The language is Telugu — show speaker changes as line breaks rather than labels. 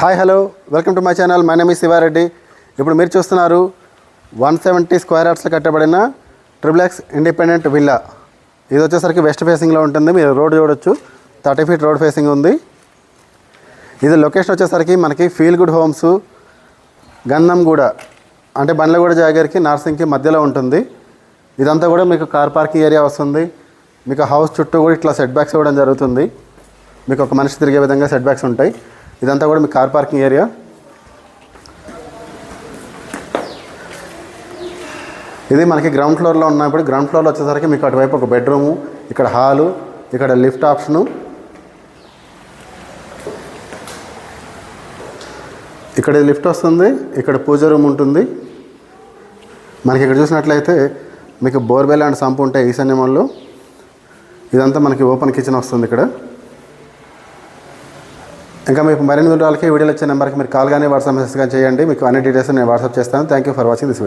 Hi hello welcome to my channel. My name is Shiva Reddy. ఇప్పుడు మీరు చూస్తున్నారు 170 స్క్వేర్ యార్డ్స్లో కట్టబడిన XXX ఇండిపెండెంట్ విల్లా. ఇది వచ్చేసరికి వెస్ట్ ఫేసింగ్లో ఉంటుంది. మీరు రోడ్ చూడొచ్చు, 30 ఫీట్ రోడ్ ఫేసింగ్ ఉంది. ఇది లొకేషన్ వచ్చేసరికి మనకి ఫీల్ గుడ్ హోమ్స్ గంధంగూడ అంటే బండ్లగూడ జాగర్కి నార్సింగ్కి మధ్యలో ఉంటుంది. ఇదంతా కూడా మీకు కార్ పార్కింగ్ ఏరియా వస్తుంది. మీకు హౌస్ చుట్టూ కూడా ఇట్లా సెట్ బ్యాక్స్ ఇవ్వడం జరుగుతుంది. మీకు ఒక మనిషి తిరిగే విధంగా సెట్ బ్యాక్స్ ఉంటాయి. ఇదంతా కూడా మీ కార్ పార్కింగ్ ఏరియా. ఇది మనకి గ్రౌండ్ ఫ్లోర్లో ఉన్నప్పుడు గ్రౌండ్ ఫ్లోర్లో వచ్చేసరికి మీకు అటువైపు ఒక బెడ్రూము, ఇక్కడ హాలు, ఇక్కడ లిఫ్ట్ ఆప్షను, ఇక్కడ లిఫ్ట్ వస్తుంది, ఇక్కడ పూజ రూమ్ ఉంటుంది. మనకి ఇక్కడ చూసినట్లయితే మీకు బోర్వెల్ అండ్ సంపు ఉంటాయి ఈశాన్యంలో. ఇదంతా మనకి ఓపెన్ కిచెన్ వస్తుంది ఇక్కడ. ఇంకా మీకు మరిన్ని వివరాలకి వీడియోలో వచ్చే నెంబర్కి మీరు కాల్ కానీ వాట్సాప్ మెసేజ్ కానీ చేయండి. మీకు అన్ని డీటెయిల్స్ నేను వాట్సాప్ చేస్తాను. Thank you for watching this video.